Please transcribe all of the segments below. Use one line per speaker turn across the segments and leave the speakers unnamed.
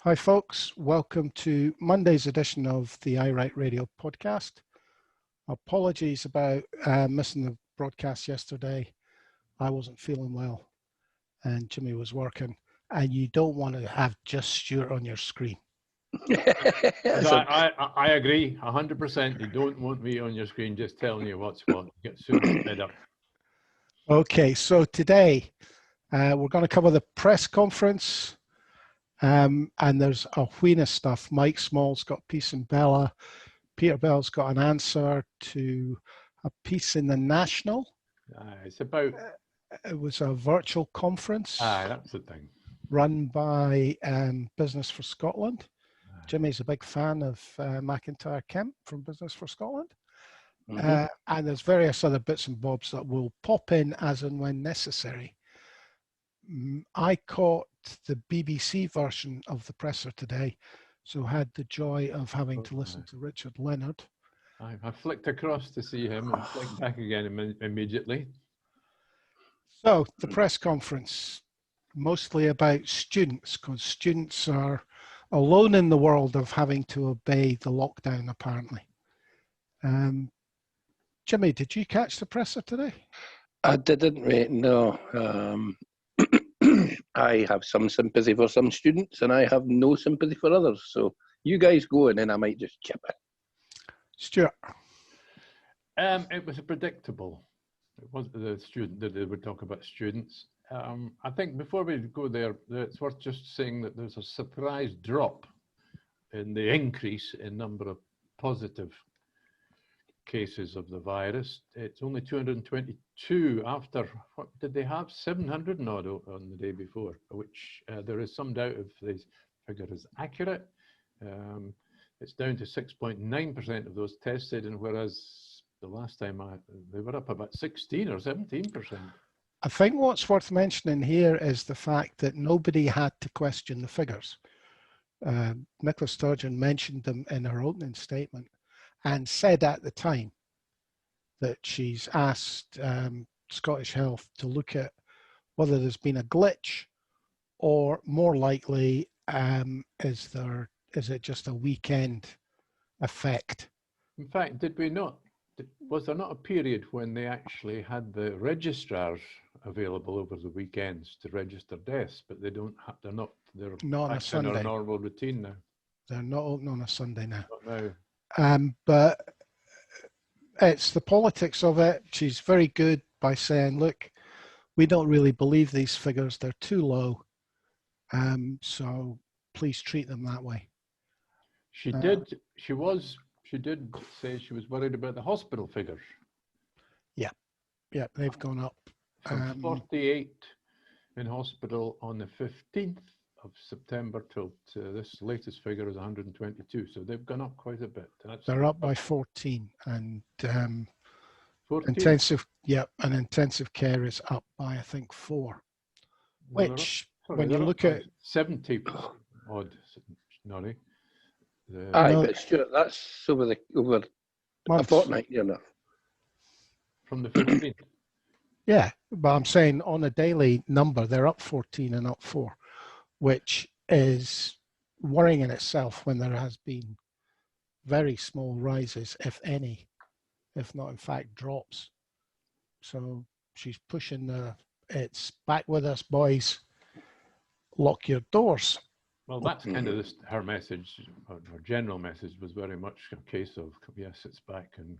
Hi folks, welcome to Monday's edition of the iWrite Radio podcast. Apologies about missing the broadcast yesterday. I wasn't feeling well and Jimmy was working, and you don't want to have just Stuart on your screen.
I agree 100%. You don't want me on your screen just telling you what's what. You get so fed up.
Okay, so today we're going to cover the press conference. And there's a wheen of stuff. Mike Small's got a piece in Bella. Peter Bell's got an answer to a piece in the National.
It's about...
It was a virtual conference.
That's the thing.
Run by Business for Scotland. Jimmy's a big fan of McIntyre Kemp from Business for Scotland. Mm-hmm. And there's various other bits and bobs that will pop in as and when necessary. I caught the BBC version of the presser today, so had the joy of having to listen to Richard Leonard.
I flicked across to see him and flicked back again immediately.
So the press conference, mostly about students, because students are alone in the world of having to obey the lockdown, apparently. Jimmy, did you catch the presser today?
I didn't, mate, no. I have some sympathy for some students and I have no sympathy for others. So you guys go and then I might just chip in.
Stuart?
It was predictable. It wasn't the student that they would talk about students. I think before we go there, it's worth just saying that there's a surprise drop in the increase in number of positive cases of the virus. It's only 222 after, what did they have? 700 and odd on the day before, which there is some doubt if this figure is accurate. It's down to 6.9% of those tested, and whereas the last time they were up about 16 or 17%.
I think what's worth mentioning here is the fact that nobody had to question the figures. Nicola Sturgeon mentioned them in her opening statement and said at the time that she's asked Scottish Health to look at whether there's been a glitch, or more likely, is it just a weekend effect?
In fact, was there not a period when they actually had the registrars available over the weekends to register deaths, but they're not
on a Sunday.
In their normal routine now.
They're not open on a Sunday now.
Not now.
But it's the politics of it. She's very good by saying, look, we don't really believe these figures. They're too low. So please treat them that way.
She did say she was worried about the hospital figures.
Yeah, they've gone up.
From 48 in hospital on the 15th of September till this latest figure is 122. So they've gone up quite a bit.
They're up by 14, and
14?
intensive care is up by, I think, 4. Which, when you look at
70 odd, Norrie.
But Stuart, that's over a fortnight, you know.
From the 15th.
Yeah, but I'm saying on a daily number, they're up 14 and up 4, which is worrying in itself when there has been very small rises, if any, if not in fact drops. So she's pushing it's back with us, boys. Lock your doors.
Well, that's kind of her message. Her general message was very much a case of, yes, it's back, and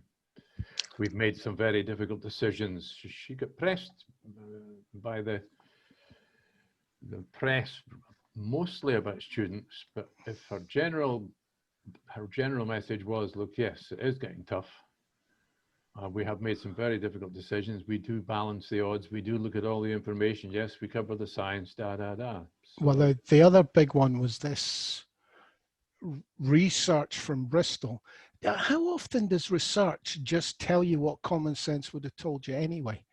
we've made some very difficult decisions. She got pressed by the press mostly about students, but if her general message was, look, yes, it is getting tough. We have made some very difficult decisions. We do balance the odds. We do look at all the information. Yes, we cover the science, So,
well, the other big one was this research from Bristol. How often does research just tell you what common sense would have told you anyway?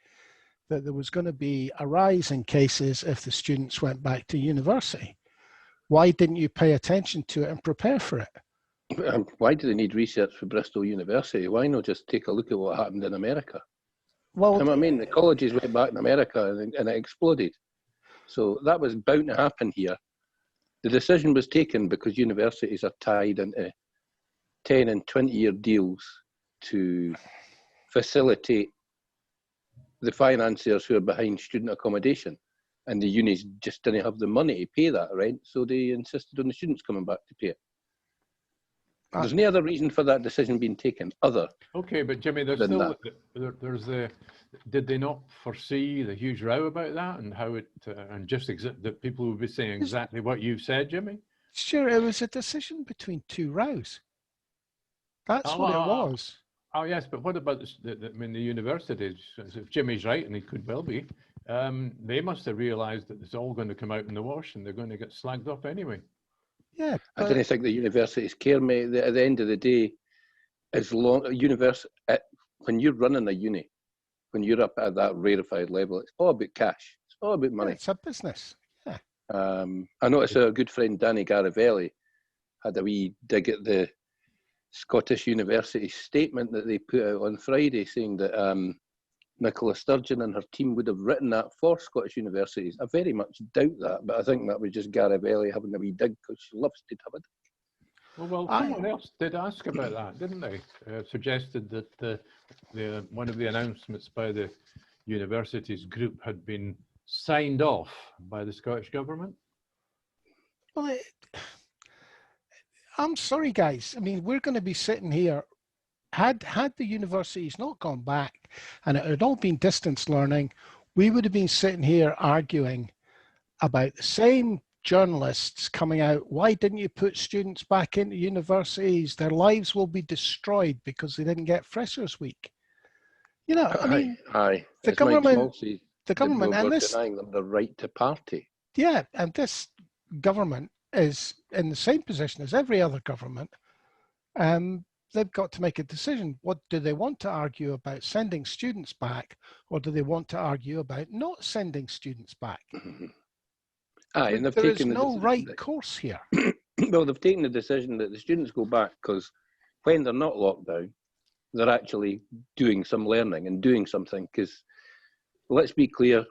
That there was going to be a rise in cases if the students went back to university. Why didn't you pay attention to it and prepare for it?
Why do they need research for Bristol University? Why not just take a look at what happened in America?
Well,
I mean, the colleges went back in America and it exploded. So that was bound to happen here. The decision was taken because universities are tied into 10 and 20-year deals to facilitate the financiers who are behind student accommodation. And the unis just didn't have the money to pay that rent, so they insisted on the students coming back to pay it. There's no other reason for that decision being taken other.
Okay, but Jimmy, there's still there's the. Did they not foresee the huge row about that and how it and just that people would be saying exactly what you've said, Jimmy?
Sure, it was a decision between two rows. That's what it was.
Oh yes, but what about I mean, the universities? If Jimmy's right, and he could well be, they must have realised that it's all going to come out in the wash, and they're going to get slagged off anyway.
Yeah,
I don't think the universities care, mate. At the end of the day, as long when you're running a uni, when you're up at that rarefied level, it's all about cash. It's all about money.
Yeah, it's a business. Yeah.
I noticed our good friend Danny Garavelli had a wee dig at the Scottish University statement that they put out on Friday, saying that Nicola Sturgeon and her team would have written that for Scottish universities. I very much doubt that, but I think that was just Garavelli having a wee dig because she loves to have a dig.
Well, someone else did ask about that, didn't they? Suggested that one of the announcements by the universities group had been signed off by the Scottish government.
Well, I'm sorry, guys. I mean, we're going to be sitting here. Had the universities not gone back and it had all been distance learning, we would have been sitting here arguing about the same journalists coming out. Why didn't you put students back into universities? Their lives will be destroyed because they didn't get Freshers' Week. You know, I mean, the government, and this
denying them the right to party.
Yeah, and this government is in the same position as every other government. They've got to make a decision. What do they want to argue about, sending students back, or do they want to argue about not sending students back?
And they've
there
taken
is no right course here.
Well, they've taken the decision that the students go back because when they're not locked down, they're actually doing some learning and doing something. Because let's be clear,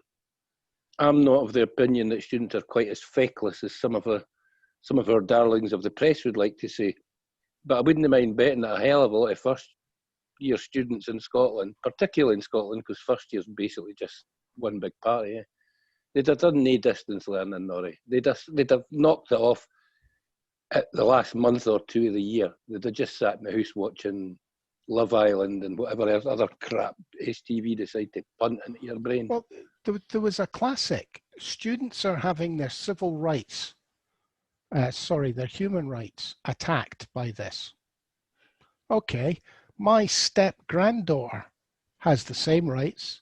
I'm not of the opinion that students are quite as feckless as some of our darlings of the press would like to say. But I wouldn't mind betting that a hell of a lot of first-year students in Scotland, particularly in Scotland, because first year's basically just one big party. Eh? They'd have done no distance learning, Norrie. They'd have knocked it off at the last month or two of the year. They'd have just sat in the house watching Love Island and whatever else, other crap STV decide to punt into your brain.
Well, there was a classic. Students are having their civil rights, their human rights attacked by this. Okay, my step-granddaughter has the same rights,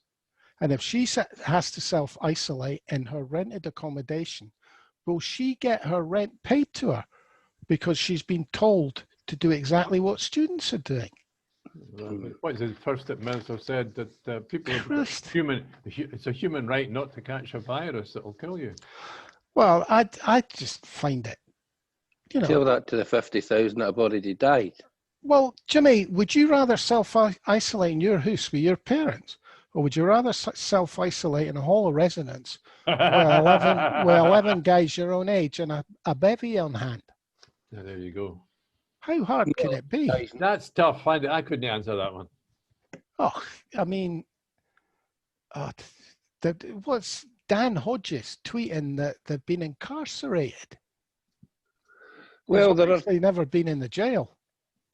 and if she has to self-isolate in her rented accommodation, will she get her rent paid to her because she's been told to do exactly what students are doing?
What is it? First at Murrell said that people are human. It's a human right not to catch a virus that will kill you.
Well, I just find it, you know.
Tell that to the 50,000 that have already died.
Well, Jimmy, would you rather self-isolate in your house with your parents, or would you rather self-isolate in a hall of residence with 11 guys your own age and a bevy on hand?
Yeah, there you go.
How hard can it be?
That's tough. I couldn't answer that one.
Oh, I mean, what's Dan Hodges tweeting that they've been incarcerated?
Well,
they've never been in the jail.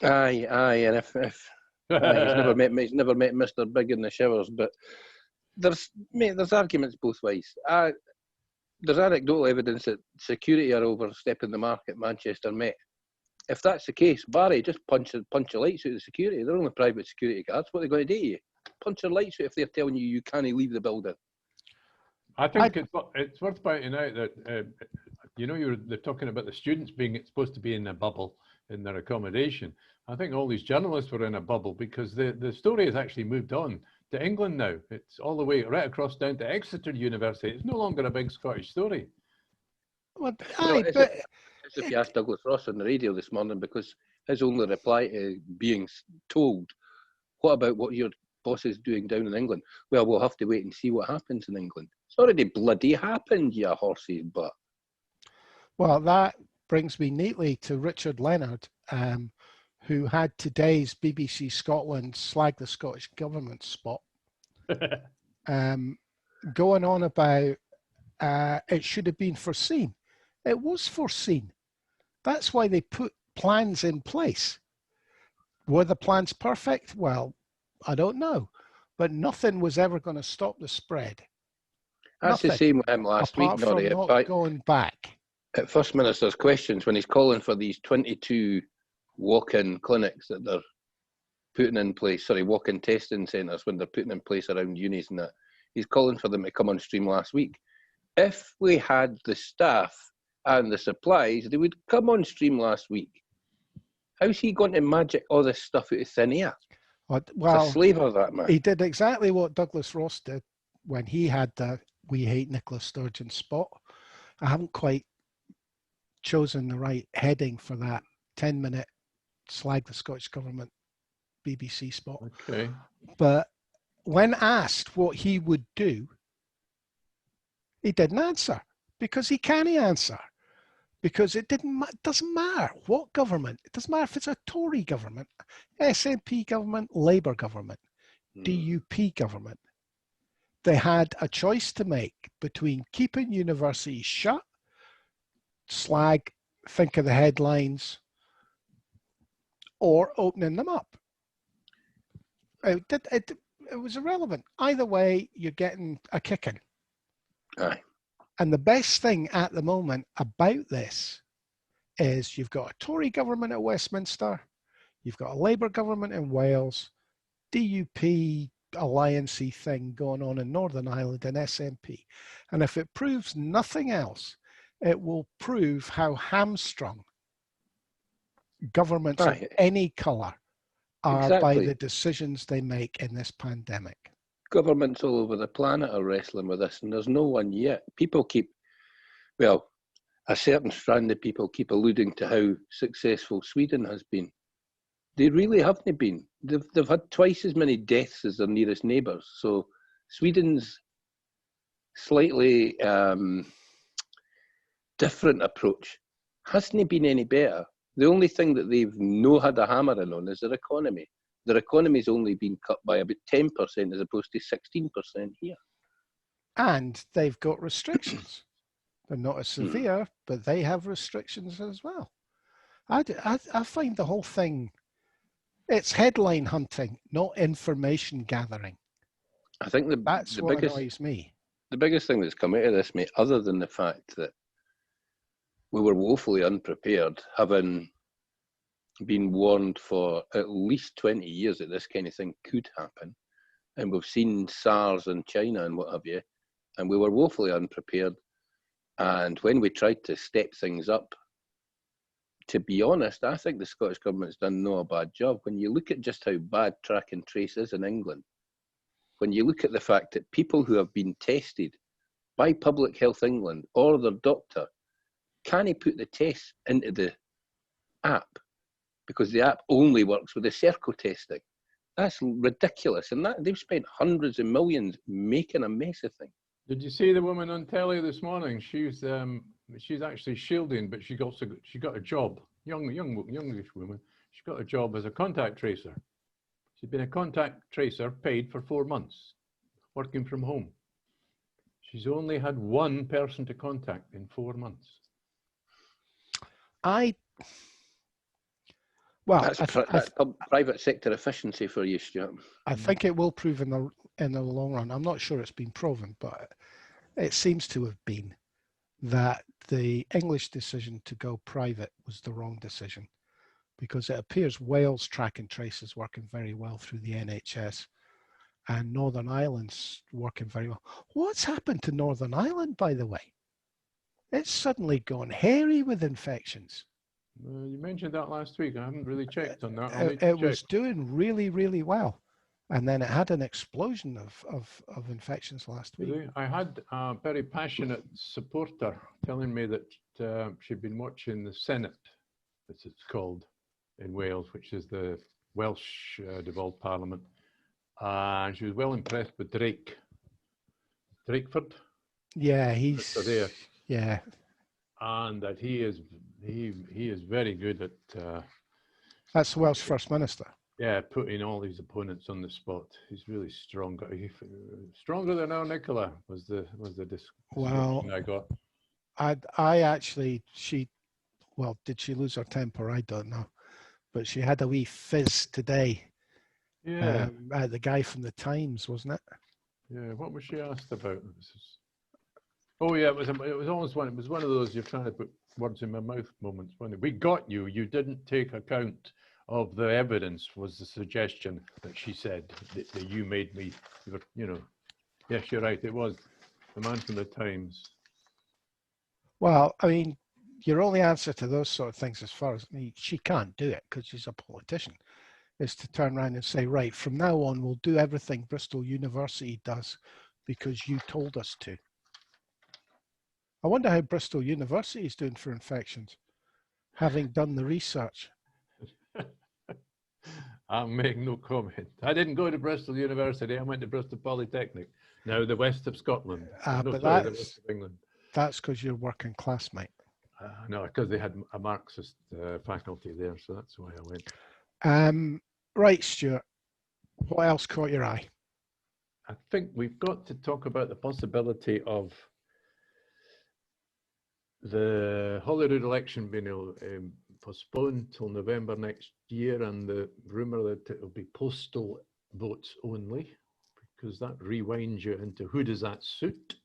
Aye, and if he's never met Mr. Big in the showers, but there's arguments both ways. There's anecdotal evidence that security are overstepping the mark at Manchester Met. If that's the case, Barry, just punch your lights out of the security. They're only private security guards. What are they going to do to you? Punch their lights out if they're telling you can't leave the building.
I think it's worth pointing out that they're talking about the students being supposed to be in a bubble in their accommodation. I think all these journalists were in a bubble because the story has actually moved on to England now. It's all the way right across down to Exeter University. It's no longer a big Scottish story.
Well,
as if you asked Douglas Ross on the radio this morning, because his only reply to being told, what about what your boss is doing down in England? Well, we'll have to wait and see what happens in England. It's already bloody happened, you horse's butt.
Well, that brings me neatly to Richard Leonard, who had today's BBC Scotland slag the Scottish Government spot, going on about it should have been foreseen. It was foreseen. That's why they put plans in place. Were the plans perfect? Well, I don't know. But nothing was ever going to stop the spread.
That's
Nothing,
the same with him last week,
apart from
Norrie.
not going back.
At First Minister's questions, when he's calling for these 22 walk-in clinics that they're putting in place, walk-in testing centres when they're putting in place around unis and that, he's calling for them to come on stream last week. If we had the staff and the supplies, they would come on stream last week. How's he going to magic all this stuff out of thin air?
Well,
a slave of that man.
He did exactly what Douglas Ross did when he had the "We Hate Nicola Sturgeon" spot. I haven't quite chosen the right heading for that 10-minute slag the Scottish Government BBC spot.
Okay.
But when asked what he would do, he didn't answer, because he can't answer. Because it doesn't matter what government. It doesn't matter if it's a Tory government, SNP government, Labour government, DUP government. They had a choice to make between keeping universities shut, slag, think of the headlines, or opening them up. It was irrelevant. Either way, you're getting a kicking.
Aye.
And the best thing at the moment about this is you've got a Tory government at Westminster, you've got a Labour government in Wales, DUP alliance-y thing going on in Northern Ireland and SNP. And if it proves nothing else, it will prove how hamstrung governments of any colour are by the decisions they make in this pandemic.
Governments all over the planet are wrestling with this, and there's no one yet. A certain strand of people keep alluding to how successful Sweden has been. They really haven't been. They've had twice as many deaths as their nearest neighbours. So Sweden's slightly different approach hasn't been any better. The only thing that they've had a hammer in on is their economy. Their economy's only been cut by about 10% as opposed to 16% here.
And they've got restrictions. They're not as severe, but they have restrictions as well. I find the whole thing, it's headline hunting, not information gathering.
I think
that's what
biggest,
annoys me.
The biggest thing that's come out of this, mate, other than the fact that we were woefully unprepared, having been warned for at least 20 years that this kind of thing could happen. And we've seen SARS in China and what have you, and we were woefully unprepared. And when we tried to step things up, to be honest, I think the Scottish Government's done no a bad job. When you look at just how bad track and trace is in England, when you look at the fact that people who have been tested by Public Health England or their doctor can't put the tests into the app because the app only works with the Serco testing. That's ridiculous. And they've spent hundreds of millions making a mess of things.
Did you see the woman on telly this morning? She's actually shielding, but she got a job. Youngish woman. She got a job as a contact tracer. She's been a contact tracer, paid for 4 months, working from home. She's only had one person to contact in 4 months.
That's private sector efficiency for you, Stuart.
I think it will prove in the long run. I'm not sure it's been proven, but it seems to have been that the English decision to go private was the wrong decision, because it appears Wales track and trace is working very well through the NHS, and Northern Ireland's working very well. What's happened to Northern Ireland, by the way? It's suddenly gone hairy with infections.
You mentioned that last week. I haven't really checked on that.
It was doing really, really well. And then it had an explosion of infections last week.
Really? I had a very passionate supporter telling me that she'd been watching the Senate, as it's called, in Wales, which is the Welsh devolved parliament. And she was well impressed with Drakeford.
Yeah, he's
there.
Yeah.
and that he is very good at
That's the Welsh First Minister.
yeah, putting all his opponents on the spot. He's really strong. Stronger than our Nicola was the description I got.
I actually, well, did she lose her temper? I don't know, but she had a wee fizz today.
Yeah.
At the guy from the Times, wasn't it?
Yeah. What was she asked about? Oh yeah, it was almost one. It was one of those you're trying to put words in my mouth moments. When we got you, you didn't take account of the evidence. Was the suggestion that she said that you made me? You know. Yes, you're right. It was the man from the Times.
Well, I mean, your only answer to those sort of things, as far as she can't do it because she's a politician, is to turn around and say, right, from now on, we'll do everything Bristol University does because you told us to. I wonder how Bristol University is doing for infections, having done the research.
I'll make no comment. I didn't go to Bristol University. I went to Bristol Polytechnic, now the west of Scotland.
But
the west of England.
That's because you're working class, mate.
No, because they had a Marxist faculty there, so that's why I went.
Right, Stuart, what else caught your eye?
I think we've got to talk about the possibility of the Holyrood election being postponed till November next year, and the rumour that it will be postal votes only, because that rewinds you into who does that suit.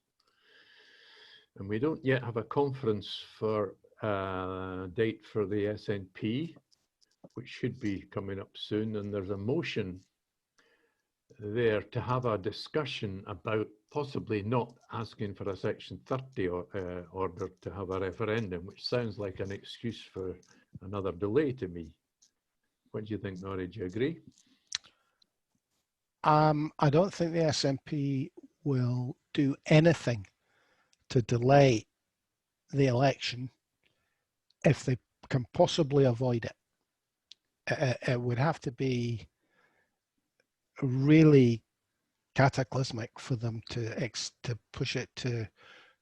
And we don't yet have a conference for date for the SNP, which should be coming up soon. And there's a motion there to have a discussion about possibly not asking for a Section 30 order to have a referendum, which sounds like an excuse for another delay to me. What do you think, Norrie? Do you agree?
I don't think the SNP will do anything to delay the election if they can possibly avoid it. It would have to be really cataclysmic for them to push it to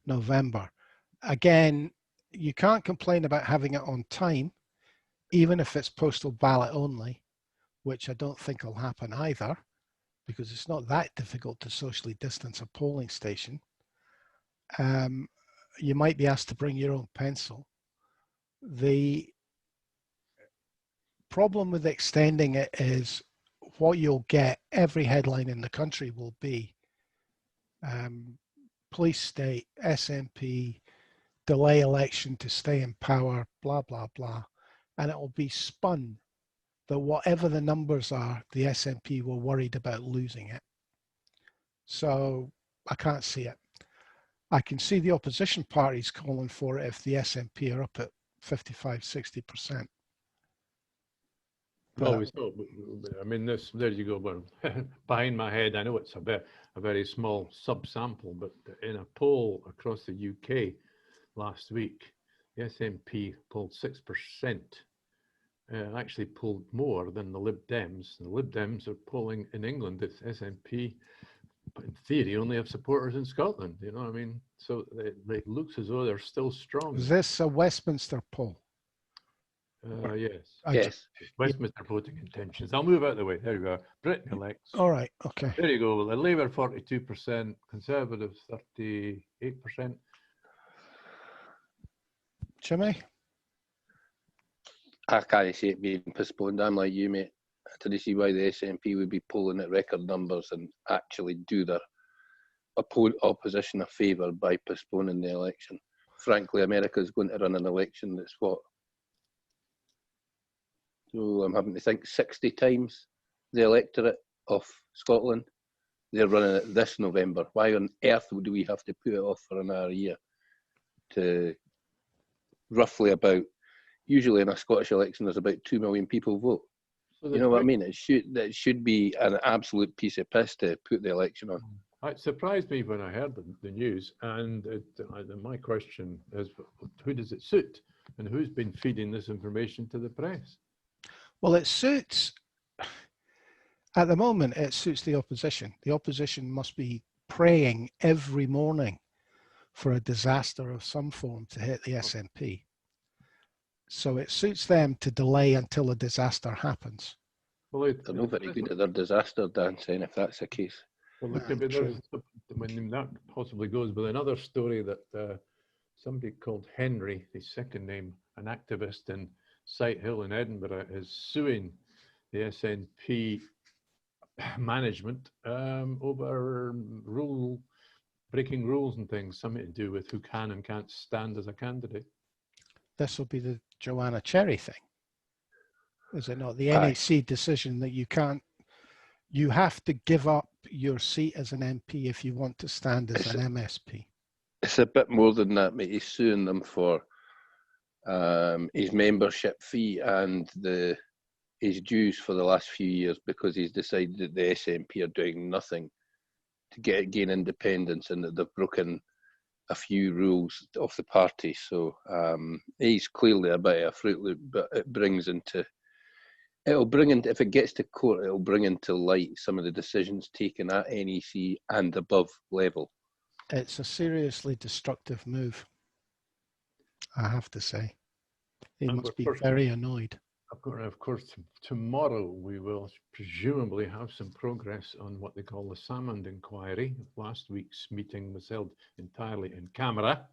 November. Again, you can't complain about having it on time, even if it's postal ballot only, which I don't think will happen either, because it's not that difficult to socially distance a polling station. You might be asked to bring your own pencil. The problem with extending it is what you'll get, every headline in the country will be police state, SNP, delay election to stay in power, blah, blah, blah. And it will be spun that whatever the numbers are, the SNP were worried about losing it. So I can't see it. I can see the opposition parties calling for it if the SNP are up at 55, 60%.
Well, I mean, there you go. Well, behind my head, I know it's a very small subsample, but in a poll across the UK last week, the SNP polled 6%. Actually pulled more than the Lib Dems. The Lib Dems are polling in England. It's SNP, but in theory, only have supporters in Scotland. You know what I mean? So it looks as though they're still strong.
Is this a Westminster poll?
Yes.
Yes.
Westminster voting intentions. I'll move out of the way. There you go. Britain elects.
All right. Okay.
There you go. Well, the Labour 42%, Conservatives 38%.
Jimmy?
I can't see it being postponed. I'm like you, mate. I didn't see why the SNP would be polling at record numbers and actually do their opposition a favour by postponing the election. Frankly, America's going to run an election that's what? So I'm having to think 60 times the electorate of Scotland. They're running it this November. Why on earth do we have to put it off for another year? To roughly about, usually in a Scottish election, there's about 2 million people vote. So you know what I mean? It should be an absolute piece of piss to put the election on.
It surprised me when I heard the news, and my question is, who does it suit, and who's been feeding this information to the press?
Well, it suits, at the moment, it suits the opposition. The opposition must be praying every morning for a disaster of some form to hit the SNP. So it suits them to delay until a disaster happens.
Well,
They're not very good at their disaster dancing, if that's the case.
well, look,
True.
that possibly goes with another story that somebody called Henry, his second name, an activist in Sighthill in Edinburgh, is suing the SNP management over breaking rules and things, something to do with who can and can't stand as a candidate.
This will be the Joanna Cherry thing, is it not? The
Aye.
NEC decision that you have to give up your seat as an MP if you want to stand as an MSP.
It's a bit more than that, mate. He's suing them for his membership fee and his dues for the last few years, because he's decided that the SNP are doing nothing to gain independence, and that they've broken a few rules of the party. So he's clearly a bit of a Fruit Loop, but if it gets to court, it'll bring into light some of the decisions taken at NEC and above level.
It's a seriously destructive move, I have to say. He
And
must be
we're
very annoyed.
Of course, tomorrow we will presumably have some progress on what they call the Salmond inquiry. Last week's meeting was held entirely in camera,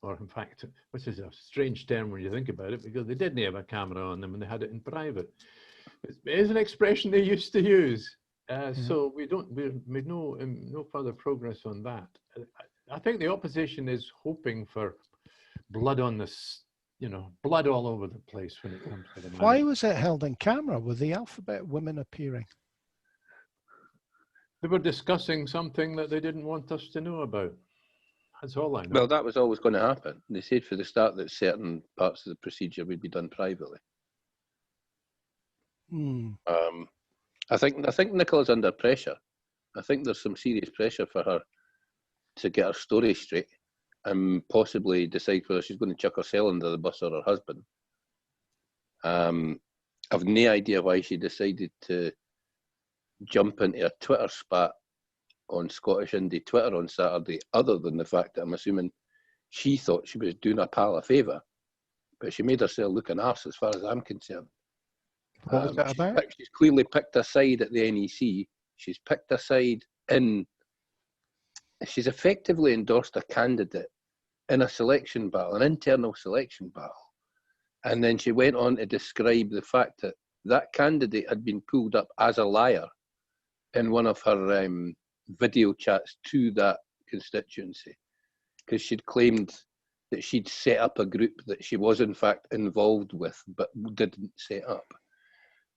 or in fact, which is a strange term when you think about it, because they didn't have a camera on them and they had it in private. It is an expression they used to use. So we made no further progress on that. I think the opposition is hoping for blood on this. Blood all over the place when it comes to the
Why was it held in camera with the alphabet women appearing?
They were discussing something that they didn't want us to know about. That's all I know.
Well, that was always going to happen. They said for the start that certain parts of the procedure would be done privately. I think Nicola's under pressure. I think there's some serious pressure for her to get her story straight and possibly decide whether she's going to chuck herself under the bus or her husband. I've no idea why she decided to jump into a Twitter spat on Scottish Indie Twitter on Saturday, other than the fact that I'm assuming she thought she was doing a pal a favour, but she made herself look an arse as far as I'm concerned.
What was that about?
She's clearly picked a side at the NEC. She's picked a side she's effectively endorsed a candidate in a selection battle, an internal selection battle. And then she went on to describe the fact that that candidate had been pulled up as a liar in one of her video chats to that constituency, because she'd claimed that she'd set up a group that she was in fact involved with but didn't set up.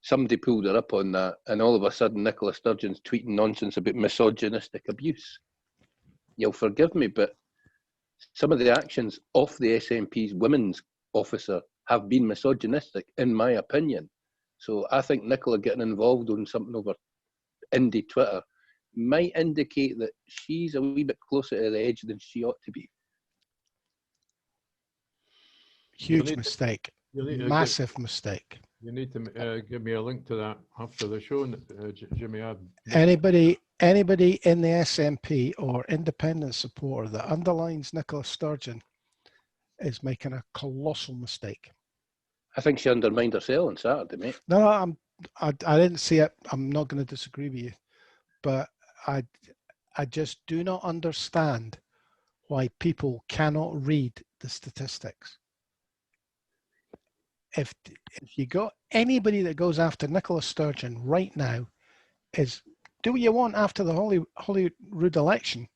Somebody pulled her up on that, and all of a sudden Nicola Sturgeon's tweeting nonsense about misogynistic abuse. You'll forgive me, but some of the actions of the SNP's women's officer have been misogynistic, in my opinion. So I think Nicola getting involved on something over indie Twitter might indicate that she's a wee bit closer to the edge than she ought to be.
Huge mistake. Massive mistake.
You need to give me a link to that after the show, Jimmy.
Anybody in the SNP or independent supporter that underlines Nicola Sturgeon is making a colossal mistake.
I think she undermined herself on Saturday, mate.
No, I didn't see it. I'm not going to disagree with you, but I just do not understand why people cannot read the statistics. If you got anybody that goes after Nicola Sturgeon right now, is do what you want after the Holyrood election,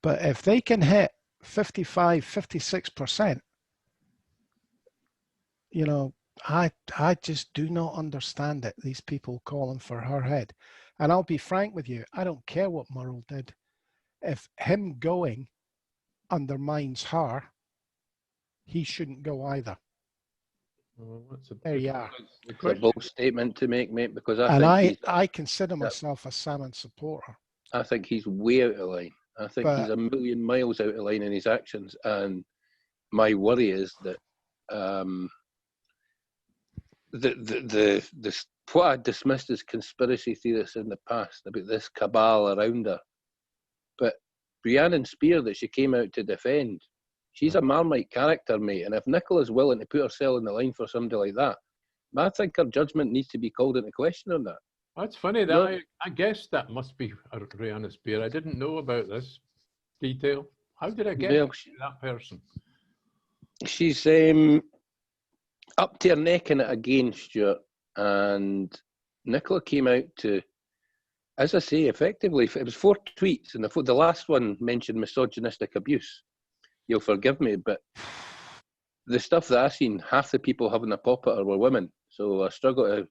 but if they can hit 55, 56%, I just do not understand it. These people calling for her head. And I'll be frank with you, I don't care what Murrell did. If him going undermines her, he shouldn't go either.
Well,
there you are.
It's a bold statement to make, mate, because
I consider myself a Salmond supporter.
I think he's way out of line. I think he's a million miles out of line in his actions. And my worry is that what I dismissed as conspiracy theorists in the past about this cabal around her, but Rhiannon Spear that she came out to defend. She's a Marmite character, mate, and if Nicola's willing to put herself in the line for somebody like that, I think her judgment needs to be called into question on that.
That's funny. That
No.
I guess that must be Rhiannon Spear. I didn't know about this detail. How did I get
Well,
to that person?
She's up to her neck in it again, Stuart, and Nicola came out to, as I say, effectively, it was 4 tweets, and the last one mentioned misogynistic abuse. You'll forgive me, but the stuff that I seen, half the people having a pop at her were women. So I struggle to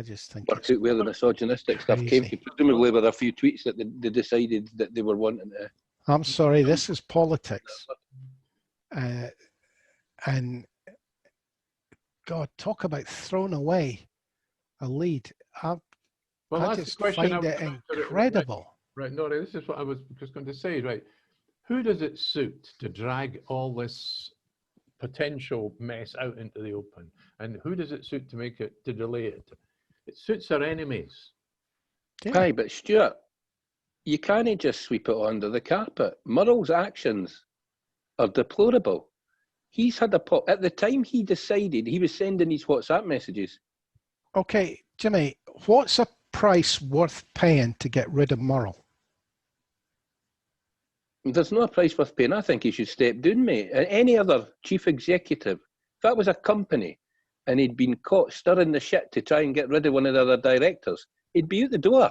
just think
work out where the misogynistic stuff came from. Presumably with a few tweets that they decided that they were wanting to.
I'm sorry, this is politics. And God, talk about throwing away a lead. I just find it incredible.
Right, no, this is what I was just going to say, right. Who does it suit to drag all this potential mess out into the open? And who does it suit to delay it? It suits our enemies.
Yeah. Aye, but Stuart, you can't just sweep it under the carpet. Murrell's actions are deplorable. He's had a pop. At the time he decided, he was sending these WhatsApp messages.
Okay, Jimmy, what's a price worth paying to get rid of Murrell?
There's no a price worth paying. I think he should step down, mate. Any other chief executive, if that was a company and he'd been caught stirring the shit to try and get rid of one of the other directors, he'd be out the door.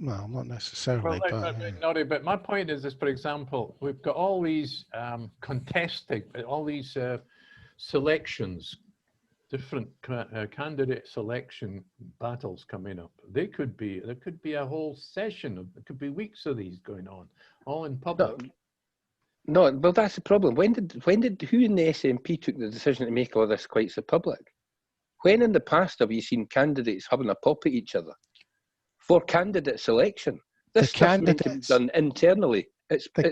Well, not necessarily.
Well, but my point is this, for example, we've got all these contesting, all these selections, different candidate selection battles coming up. There could be a whole session, there could be weeks of these going on, all in public.
No, well, that's the problem. When did who in the SNP took the decision to make all this quite so public? When in the past have you seen candidates having a pop at each other for candidate selection? This stuff's meant to be done internally. It's the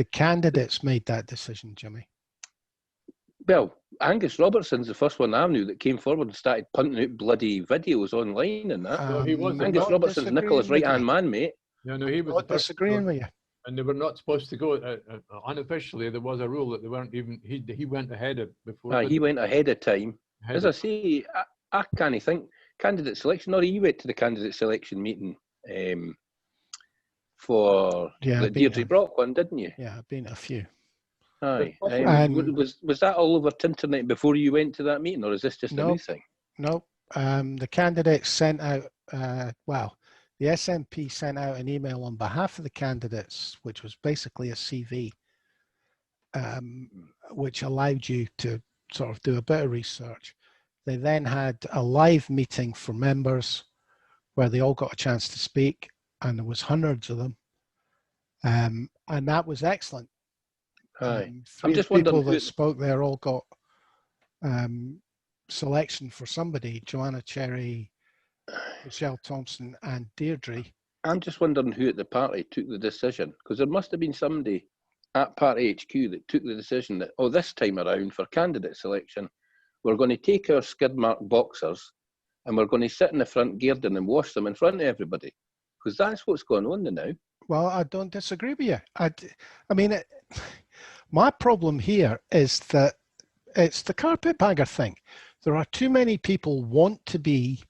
candidates made that decision, Jimmy.
Well, Angus Robertson's the first one I knew that came forward and started punting out bloody videos online and that. Angus Robertson's Nicola's right-hand man, mate.
No, he was
not disagreeing with you.
And they were not supposed to go, unofficially, there was a rule that they weren't even, he went ahead of before.
He went ahead of time. As I say, I can't think. Candidate selection, or you went to the candidate selection meeting for the Deirdre Brock one, didn't you?
Yeah, I've been to a few.
Aye. Was that all over Tinternet before you went to that meeting, or is this just a new thing?
No. The candidates sent out, the SNP sent out an email on behalf of the candidates, which was basically a CV, which allowed you to sort of do a bit of research. They then had a live meeting for members where they all got a chance to speak, and there was hundreds of them. And that was excellent.
I'm
just people that spoke there all got selection for somebody: Joanna Cherry, Michelle Thompson, and Deirdre.
I'm just wondering who at the party took the decision, because there must have been somebody at Party HQ that took the decision that, this time around for candidate selection, we're going to take our skid mark boxers and we're going to sit in the front garden and wash them in front of everybody, because that's what's going on now.
Well, I don't disagree with you. I mean, my problem here is that it's the carpetbagger thing. There are too many people want to be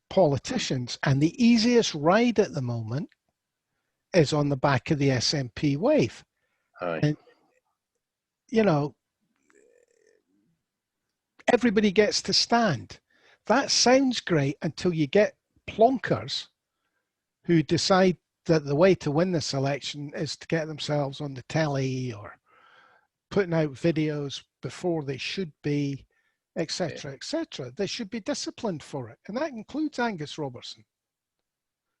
politicians, and the easiest ride at the moment is on the back of the SNP wave.
Aye.
And, everybody gets to stand. That sounds great until you get plonkers who decide that the way to win this election is to get themselves on the telly or putting out videos before they should be, etc., etc. They should be disciplined for it. And that includes Angus Robertson,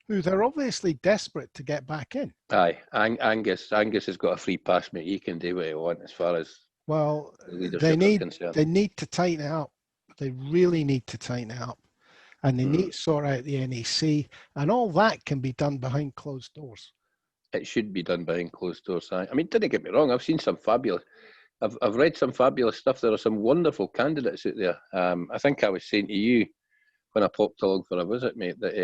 who they're obviously desperate to get back in.
Aye, Angus has got a free pass, mate. He can do what he wants as far as
they need to tighten it up. They really need to tighten it up. And they need to sort out the NEC, and all that can be done behind closed doors.
It should be done behind closed doors. I mean, didn't get me wrong. I've seen some fabulous. I've read some fabulous stuff. There are some wonderful candidates out there. I think I was saying to you when I popped along for a visit, mate, that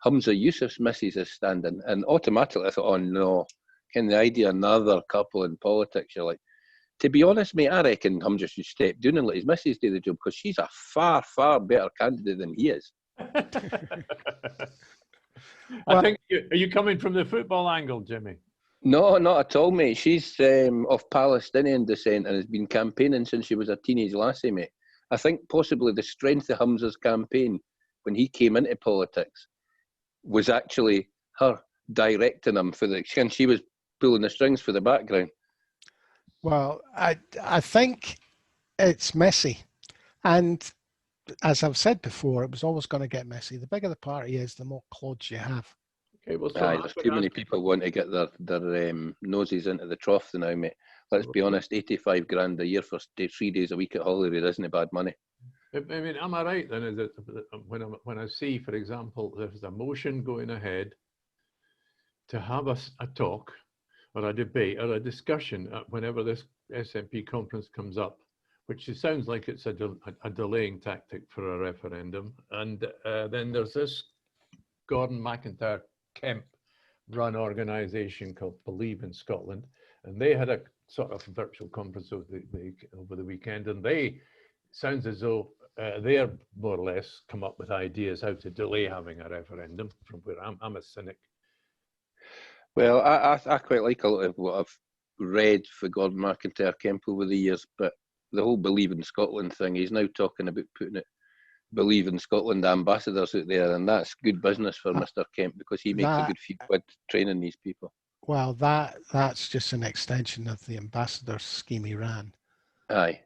Humza Yousaf's missus is standing, and automatically I thought, oh no, can the idea another couple in politics? You're like, to be honest, mate, I reckon Humza should step down and let his missus do the job, because she's a far, far better candidate than he is.
I think, are you coming from the football angle, Jimmy?
No, not at all, mate. She's of Palestinian descent and has been campaigning since she was a teenage lassie, mate. I think possibly the strength of Humza's campaign when he came into politics was actually her directing him and she was pulling the strings for the background.
Well, I think it's messy. And as I've said before, it was always going to get messy. The bigger the party is, the more clods you have.
Okay, well,
there's too many people want to get their noses into the trough now, mate. Let's be honest, 85 grand a year for 3 days a week at Holyrood isn't a bad money.
I mean, am I right then? Is it when I see, for example, there's a motion going ahead to have a talk or a debate or a discussion whenever this SNP conference comes up, which it sounds like it's a delaying tactic for a referendum, and then there's this Gordon McIntyre Kemp run organisation called Believe in Scotland, and they had a sort of virtual conference over the weekend, and they sounds as though they're more or less come up with ideas how to delay having a referendum. From where I'm a cynic.
Well, I quite like a lot of what I've read for Gordon McIntyre Kemp over the years, but the whole Believe in Scotland thing, he's now talking about putting it Believe in Scotland ambassadors out there, and that's good business for Mr. Kemp, because he makes a good few quid training these people.
Well, that's just an extension of the ambassador scheme he ran.
Aye,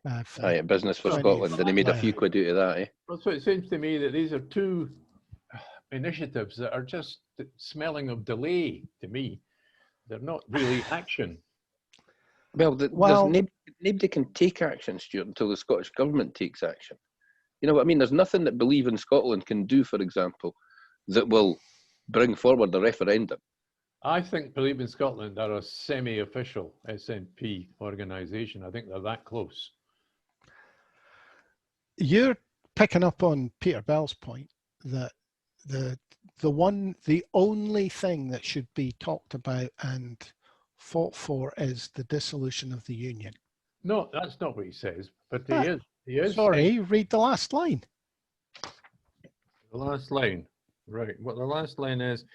business for Scotland, and he made a few quid out of that, eh?
Well, so it seems to me that these are two initiatives that are just smelling of delay to me. They're not really action.
Well, nobody can take action, Stuart, until the Scottish Government takes action. You know what I mean? There's nothing that Believe in Scotland can do, for example, that will bring forward the referendum.
I think Believe in Scotland are a semi-official SNP organisation. I think they're that close.
You're picking up on Peter Bell's point that the only thing that should be talked about and fought for is the dissolution of the union.
No, that's not what he says, but he is.
Sorry, read the last line.
The last line, right. What the last line is,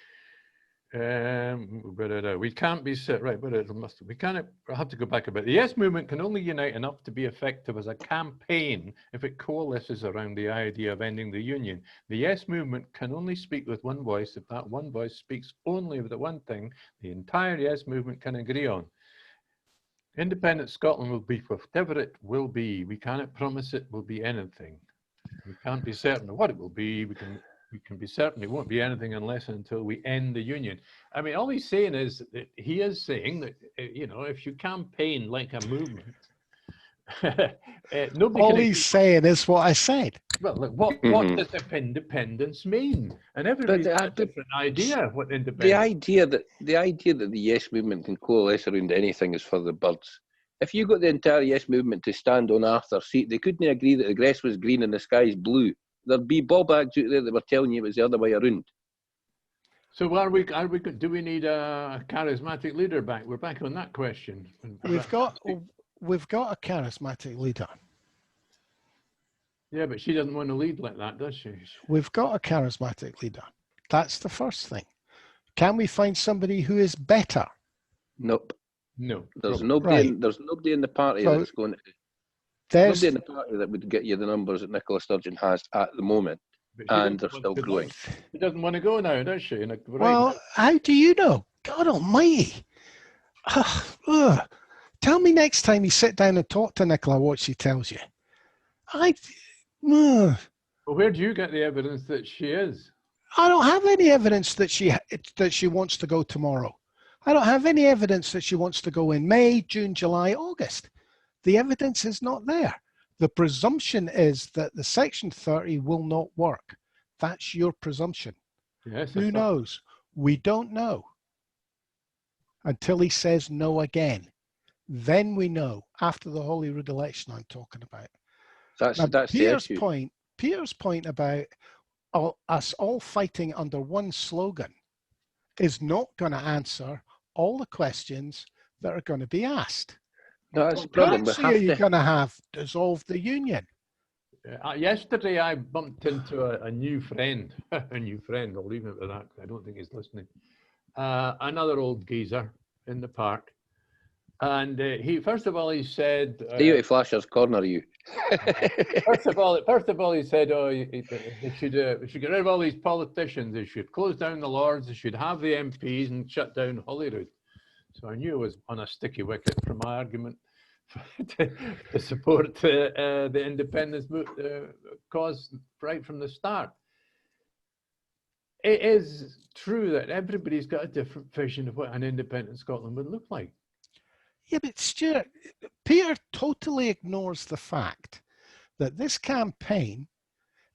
we can't be set right, but we can't. I have to go back a bit. The Yes movement can only unite enough to be effective as a campaign if it coalesces around the idea of ending the union. The Yes movement can only speak with one voice if that one voice speaks only with the one thing the entire Yes movement can agree on. Independent Scotland will be whatever it will be. We cannot promise it will be anything. We can't be certain of what it will be. We can be certain it won't be anything unless until we end the union. I mean, all he's saying is that he is saying that, you know, if you campaign like a movement, nobody.
All he's saying is what I said.
Well, look, what does independence mean? And everybody's got a different idea what independence.
The idea that the Yes movement can coalesce around anything is for the birds. If you got the entire Yes movement to stand on Arthur's seat, they couldn't agree that the grass was green and the sky is blue. There'd be ballbags out there that were telling you it was the other way around.
So do we need a charismatic leader back? We're back on that question.
We've got a charismatic leader.
Yeah, but she doesn't want to lead like that, does she?
We've got a charismatic leader. That's the first thing. Can we find somebody who is better?
Nope.
No.
There's nobody in the party that's going to. There's nobody in the party that would get you the numbers that Nicola Sturgeon has at the moment, and they're still growing.
She doesn't want to go now, does she?
Well, how do you know? God almighty. Tell me next time you sit down and talk to Nicola what she tells you.
Well, where do you get the evidence that she is?
I don't have any evidence that she wants to go tomorrow. I don't have any evidence that she wants to go in May, June, July, August. The evidence is not there. The presumption is that the Section 30 will not work. That's your presumption.
Yes.
Who knows? We don't know until he says no again. Then we know, after the Holyrood election I'm talking about.
That's
Peter's
the issue.
Peter's point about, us all fighting under one slogan is not going to answer all the questions that are going to be asked.
No, that's the
What
problem. We
currency are
have
you
to.
going to have? Dissolve the union.
Yesterday, I bumped into a new friend. A new friend. I'll leave it with that. I don't think he's listening. Another old geezer in the park, and he first of all he said,
Stay out of Flasher's corner, you.
first of all he said, oh, we should get rid of all these politicians. They should close down the Lords. They should have the MPs and shut down Holyrood. So I knew it was on a sticky wicket from my argument to support the independence cause right from the start. It is true that everybody's got a different vision of what an independent Scotland would look like.
Yeah, but Stuart, Peter totally ignores the fact that this campaign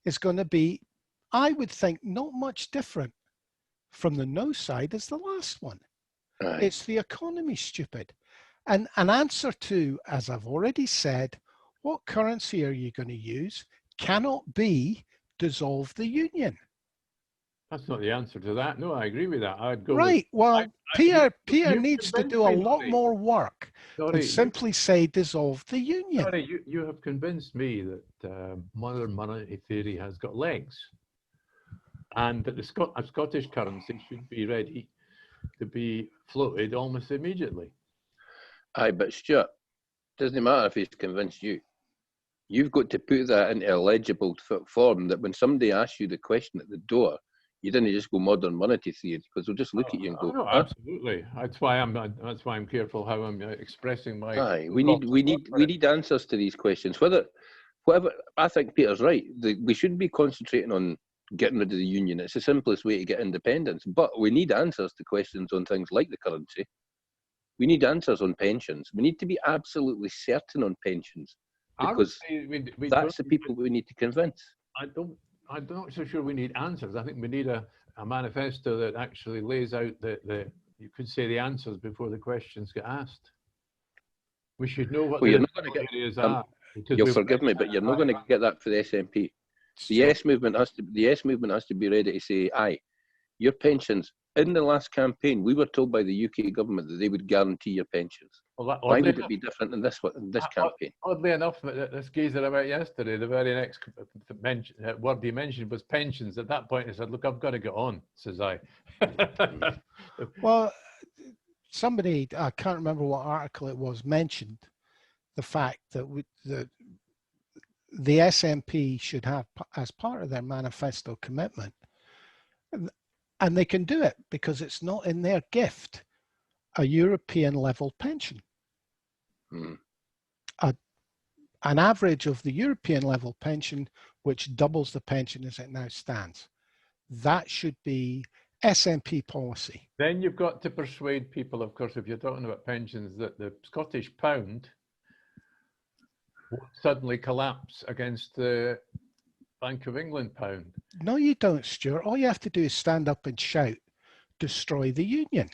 is going to be, I would think, not much different from the no side as the last one.
Aye.
It's the economy, stupid. And an answer to, as I've already said, what currency are you going to use cannot be dissolve the union.
That's not the answer to that. No, I agree with that. I'd go
Right. Well, Peter
you've
needs to
convinced
do a
me,
lot
Larry.
more work than simply say dissolve the union.
Sorry, you have convinced me that modern monetary theory has got legs, and that a Scottish currency should be ready to be floated almost immediately.
Aye, but Stuart, doesn't matter if he's convinced you. You've got to put that into a legible form that when somebody asks you the question at the door, you didn't just go modern monetary theory, because they'll just look at you and go,
no,
huh?
absolutely. That's why I'm careful how I'm expressing my.
Aye, we need answers to these questions. Whatever, I think Peter's right. We shouldn't be concentrating on getting rid of the union. It's the simplest way to get independence. But we need answers to questions on things like the currency. We need answers on pensions. We need to be absolutely certain on pensions, because that's the people we need to convince.
I'm not so sure we need answers. I think we need a manifesto that actually lays out you could say the answers before the questions get asked. We should know what
you're
the
not going to
areas
get.
are.
You'll forgive me, but you're not going to get that for the SNP. The Yes movement has to be ready to say, aye, your pensions. In the last campaign, we were told by the UK government that they would guarantee your pensions.
Well,
why would it be different in this campaign?
Oddly enough, this geezer about yesterday, the very next word he mentioned was pensions. At that point, he said, look, I've got to get on, says I.
Well, somebody, I can't remember what article it was, mentioned the fact that the SNP should have, as part of their manifesto commitment, and they can do it because it's not in their gift, a European level pension. An average of the European level pension, which doubles the pension as it now stands. That should be SNP policy.
Then you've got to persuade people, of course, if you're talking about pensions, that the Scottish pound won't suddenly collapse against the Bank of England pound.
No, you don't, Stuart. All you have to do is stand up and shout, destroy the union.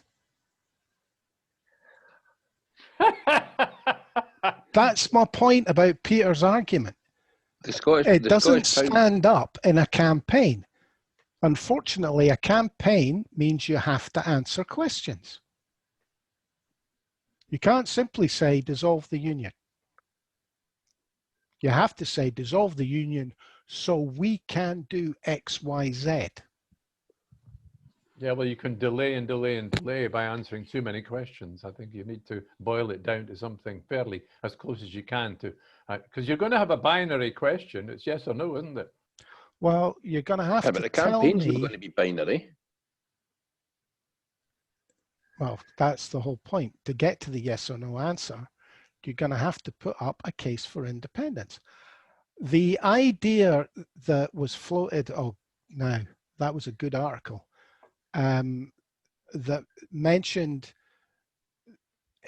That's my point about Peter's argument. It doesn't stand up in a campaign. Unfortunately, a campaign means you have to answer questions. You can't simply say dissolve the union. You have to say dissolve the union so we can do X, Y, Z.
Yeah, well, you can delay and delay and delay by answering too many questions. I think you need to boil it down to something fairly as close as you can to, because you're going to have a binary question. It's yes or no, isn't it?
Well, you're going to have to
but the
tell
campaign's
me.
not going to be binary.
Well, that's the whole point. To get to the yes or no answer, you're going to have to put up a case for independence. The idea that was floated, that was a good article, that mentioned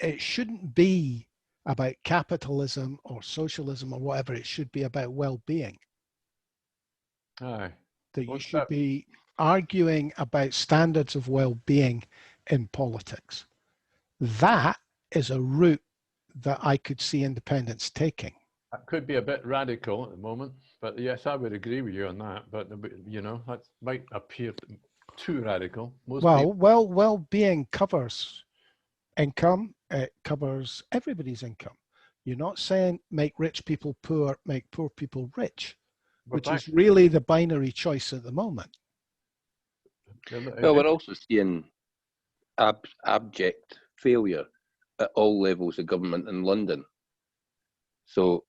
it shouldn't be about capitalism or socialism or whatever, it should be about well-being.
Aye.
That you should be arguing about standards of well-being in politics. That is a route that I could see independence taking.
That could be a bit radical at the moment, but yes, I would agree with you on that. But you know, that might appear too radical. Most people,
Well-being covers income. It covers everybody's income. You're not saying make rich people poor, make poor people rich, which is really the binary choice at the moment.
Well, we're also seeing abject failure at all levels of government in London. So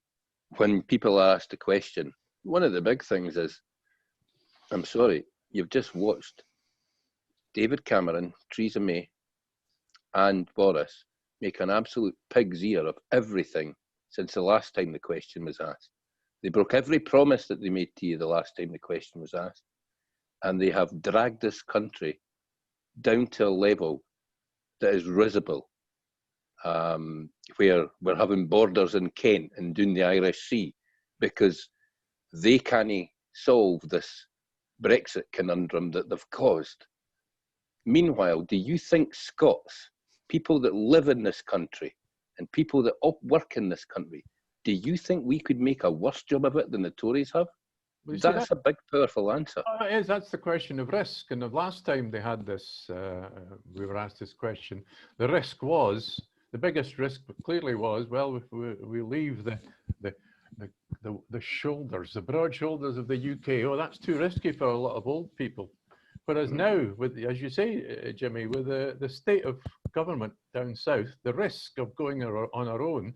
when people are asked the question, one of the big things is, I'm sorry, you've just watched David Cameron, Theresa May, and Boris make an absolute pig's ear of everything since the last time the question was asked. They broke every promise that they made to you the last time the question was asked. And they have dragged this country down to a level that is risible, where we're having borders in Kent and doing the Irish Sea because they can't solve this Brexit conundrum that they've caused. Meanwhile, do you think Scots, people that live in this country and people that work in this country, do you think we could make a worse job of it than the Tories have?
well,
That's a big, powerful answer.
That's the question of risk. And the last time they had this, we were asked this question, the risk was, the biggest risk clearly was, well, we leave the shoulders, the broad shoulders of the UK. Oh, that's too risky for a lot of old people. Whereas now, with, as you say, Jimmy, with the state of government down south, the risk of going on our own,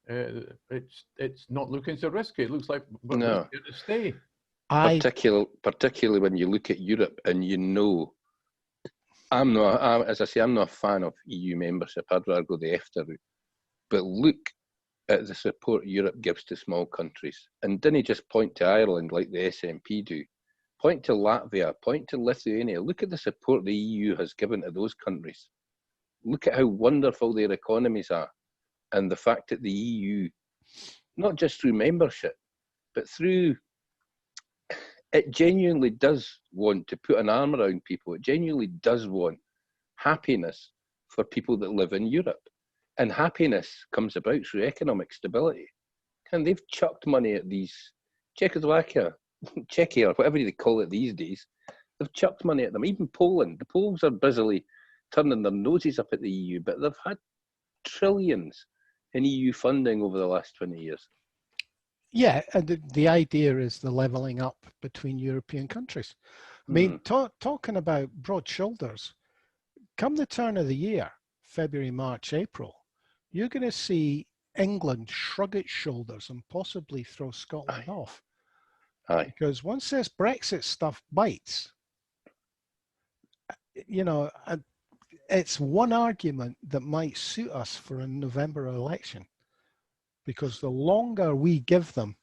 it's not looking so risky. It looks like we're here to stay.
Particularly when you look at Europe and you know, as I say, I'm not a fan of EU membership. I'd rather go the EFTA route. But look at the support Europe gives to small countries. And didn't just point to Ireland like the SNP do. Point to Latvia, point to Lithuania. Look at the support the EU has given to those countries. Look at how wonderful their economies are. And the fact that the EU, not just through membership, but through, it genuinely does want to put an arm around people. It genuinely does want happiness for people that live in Europe. And happiness comes about through economic stability. And they've chucked money at these, Czechia, or whatever they call it these days, they've chucked money at them. Even Poland. The Poles are busily turning their noses up at the EU, but they've had trillions in EU funding over the last 20 years.
Yeah, and the idea is the levelling up between European countries. I mean, talking about broad shoulders, come the turn of the year, February, March, April, you're going to see England shrug its shoulders and possibly throw Scotland off. Because once this Brexit stuff bites, you know, it's one argument that might suit us for a November election. Because the longer we give them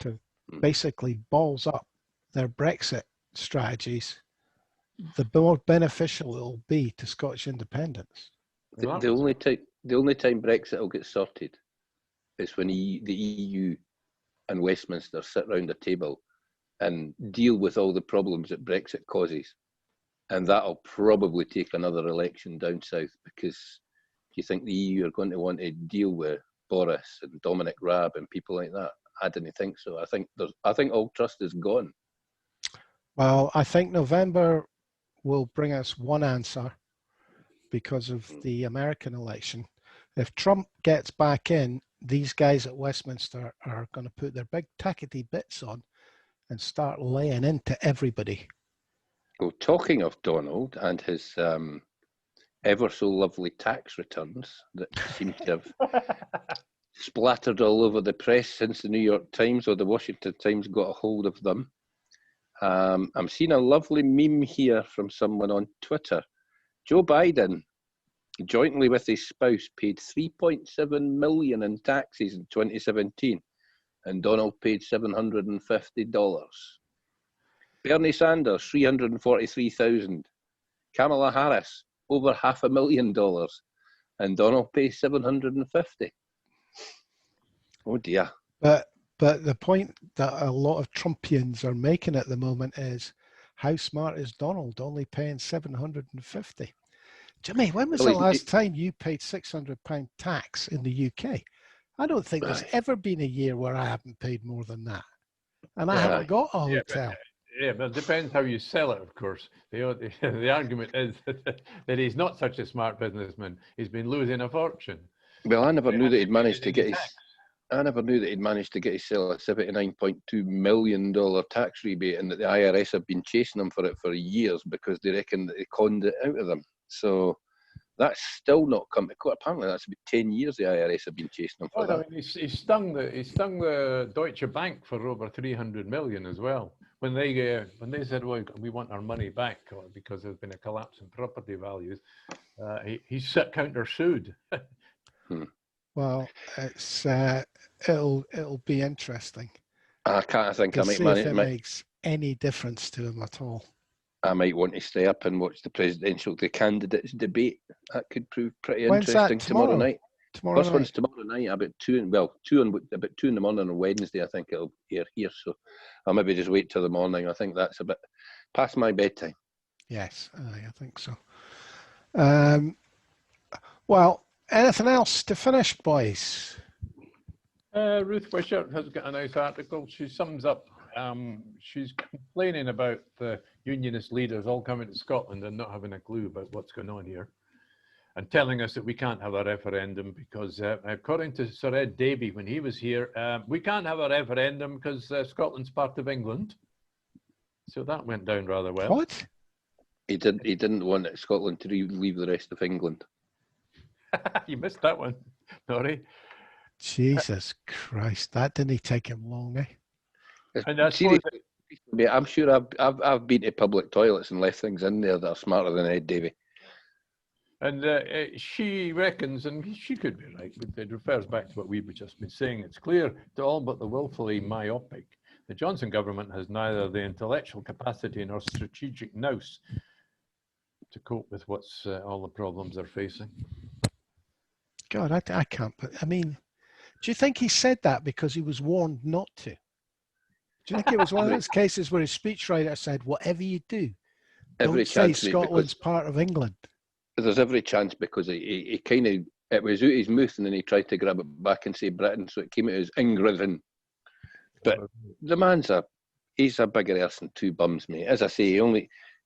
to basically balls up their Brexit strategies, the more beneficial it will be to Scottish independence.
The only time Brexit will get sorted is when the EU and Westminster sit round a table and deal with all the problems that Brexit causes. And that'll probably take another election down south, because do you think the EU are going to want to deal with Boris and Dominic Raab and people like that? I didn't think so. I think all trust is gone.
Well, I think November will bring us one answer because of the American election. If Trump gets back in, these guys at Westminster are going to put their big tackety bits on and start laying into everybody.
Well, talking of Donald and his ever so lovely tax returns that seem to have splattered all over the press since the New York Times or the Washington Times got a hold of them. I'm seeing a lovely meme here from someone on Twitter. Joe Biden, jointly with his spouse, paid $3.7 million in taxes in 2017, and Donald paid $750. Bernie Sanders, $343,000. Kamala Harris, over $500,000, and Donald pays $750. Oh dear.
But the point that a lot of Trumpians are making at the moment is, how smart is Donald only paying $750? Jimmy, when was the last time you paid £600 tax in the UK? I don't think there's
Aye.
ever been a year where I haven't paid more than that. And I
Aye.
haven't got a
Yeah,
hotel.
Yeah, but it depends how you sell it, of course. The argument is that he's not such a smart businessman. He's been losing a fortune.
Well, I never
He
knew that
hasn't
he'd managed to
paid
get
any
his.
tax.
I never knew that he'd managed to get himself a $79.2 million tax rebate, and that the IRS have been chasing him for it for years because they reckon that they conned it out of them. So that's still not come to court. Apparently, that's about 10 years the IRS have been chasing him for
Oh, I
that.
mean, he stung the Deutsche Bank for over 300 million as well. When they said, well, we want our money back because there's been a collapse in property values, he countersued.
Well, it's it'll be interesting
I can't think
to
I might
see if it
manage.
makes any difference to him at all.
I might want to stay up and watch the candidates debate. That could prove pretty
When's that?
interesting tomorrow night.
Tomorrow
First one's
night.
tomorrow night, about 2 in the morning on Wednesday. I think it'll air here, so I'll maybe just wait till the morning. I think that's a bit past my bedtime.
Yes, I think so. Well, anything else to finish, boys?
Ruth Wishart has got a nice article. She sums up, she's complaining about the unionist leaders all coming to Scotland and not having a clue about what's going on here, and telling us that we can't have a referendum because, according to Sir Ed Davey, when he was here, we can't have a referendum because Scotland's part of England. So that went down rather well.
What?
He didn't want Scotland to leave the rest of England.
You missed that one, Norrie.
Jesus Christ, that didn't take him long, eh?
And I suppose
Seriously, I'm sure I've been to public toilets and left things in there that are smarter than Ed Davey.
And she reckons, and she could be right, but it refers back to what we've just been saying. It's clear to all but the willfully myopic. The Johnson government has neither the intellectual capacity nor strategic nous to cope with what's all the problems they're facing.
God, I can't. But I mean, do you think he said that because he was warned not to? Do you think it was one of those cases where his speechwriter said, "Whatever you do, don't say Scotland's part of England"?
There's every chance because he kind of, it was out his mouth and then he tried to grab it back and say Britain, so it came out as Ingridden. But the man's he's a bigger arse than two bums, mate. As I say,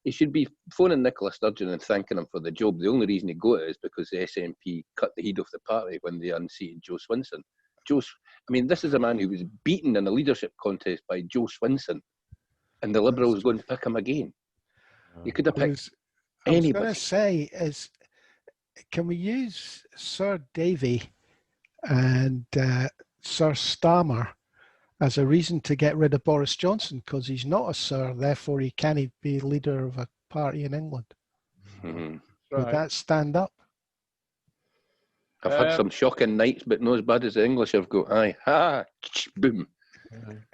he should be phoning Nicola Sturgeon and thanking him for the job. The only reason he got it is because the SNP cut the head off the party when they unseated Joe Swinson. I mean, this is a man who was beaten in a leadership contest by Joe Swinson, and the Liberals going to pick him again. You could have picked anybody.
I was going to say, can we use Sir Davey and Sir Stammer as a reason to get rid of Boris Johnson because he's not a sir, therefore he can't be leader of a party in England?
Mm-hmm.
Would that stand up?
I've had some shocking nights, but not as bad as the English have got. Aye, ha, boom.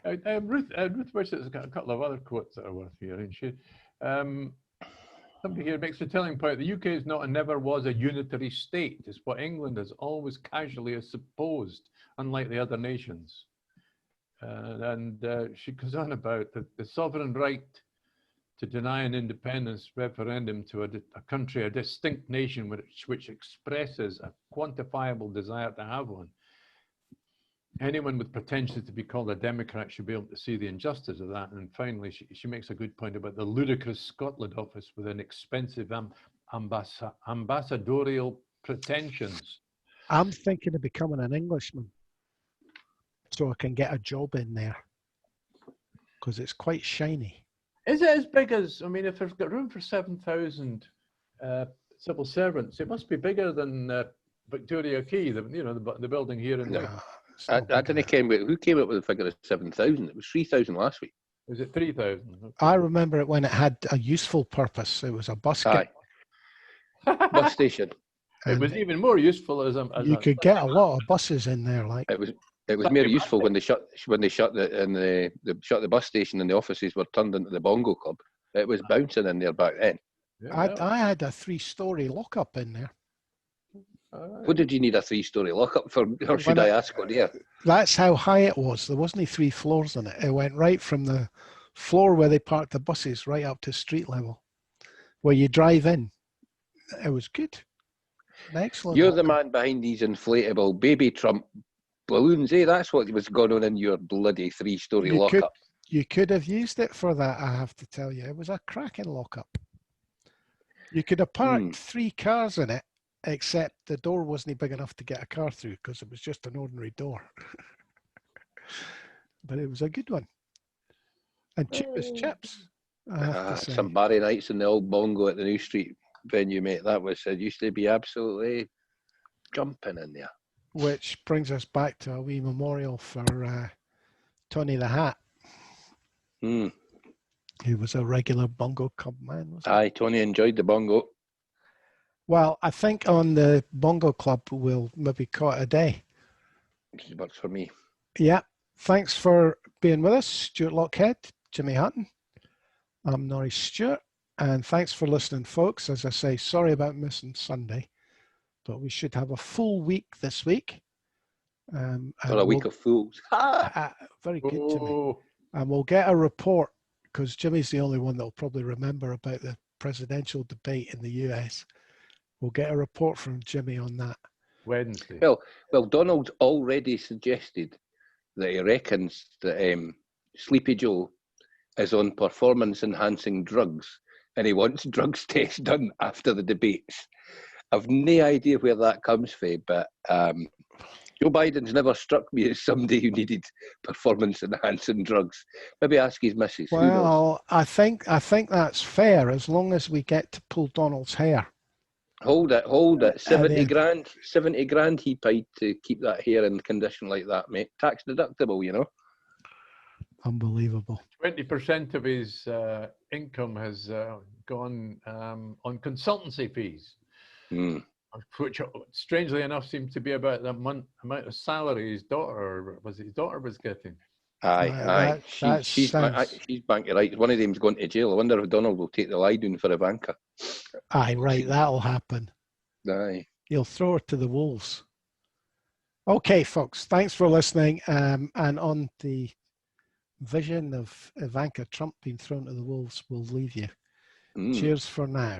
Ruth Wishart's got a couple of other quotes that are worth hearing. Somebody here makes the telling point: the UK is not and never was a unitary state. It's what England has always casually supposed, unlike the other nations. She goes on about the sovereign right to deny an independence referendum to a country, a distinct nation which expresses a quantifiable desire to have one. Anyone with pretensions to be called a Democrat should be able to see the injustice of that. And finally, she makes a good point about the ludicrous Scotland office with an expensive ambassadorial pretensions.
I'm thinking of becoming an Englishman so I can get a job in there because it's quite shiny.
Is it as big as, I mean, if there's got room for 7,000 civil servants, it must be bigger than Victoria Quay, the building here in
No. I don't know who came up with the figure of 7,000. It was 3,000 last week.
Was it 3,000? Okay.
I remember it when it had a useful purpose. It was a bus
bus station.
It was even more useful as
you could get a lot of buses in there. Like
it was more useful when they shut the bus station and the offices were turned into the Bongo Club. It was bouncing in there back then.
Yeah, I had a 3-story lockup in there.
What did you need a 3-story lockup for? Or should I ask what here?
That's how high it was. There wasn't 3 floors in it. It went right from the floor where they parked the buses right up to street level, where you drive in. It was good. Excellent.
You're the man behind these inflatable baby Trump balloons, eh? That's what was going on in your bloody 3-story lockup.
You could have used it for that, I have to tell you. It was a cracking lockup. You could have parked 3 cars in it, except the door wasn't big enough to get a car through because it was just an ordinary door. But it was a good one. And cheap as chips, I have to say.
Some Barry nights in the old bongo at the New Street venue, mate. That was, it used to be absolutely jumping in there.
Which brings us back to a wee memorial for Tony the Hat. He was a regular bongo club man, wasn't he?
Aye, Tony enjoyed the bongo.
Well, I think on the bongo club we'll maybe call it a day.
It works for me.
Yeah. Thanks for being with us, Stuart Lockhead, Jimmy Hutton. I'm Norrie Stewart, and thanks for listening, folks. As I say, sorry about missing Sunday, but we should have a full week this week.
For a week of fools.
Very good, Jimmy. And we'll get a report, because Jimmy's the only one that'll probably remember about the presidential debate in the US. We'll get a report from Jimmy on that.
Wednesday.
Well, Donald's already suggested that he reckons that Sleepy Joe is on performance-enhancing drugs, and he wants drugs tests done after the debates. I've no idea where that comes from, but Joe Biden's never struck me as somebody who needed performance-enhancing drugs. Maybe ask his missus.
Well, I think that's fair, as long as we get to pull Donald's hair.
Hold it. 70 grand he paid to keep that hair in condition like that, mate. Tax deductible, you know.
Unbelievable.
20% of his income has gone on consultancy fees, which strangely enough seems to be about the amount of salary his daughter was getting.
Aye. She's banky right. One of them's going to jail. I wonder if Donald will take the lie down for Ivanka.
Aye, right, that'll happen.
Aye.
He'll throw her to the wolves. Okay, folks, thanks for listening. And on the vision of Ivanka Trump being thrown to the wolves, we'll leave you. Cheers for now.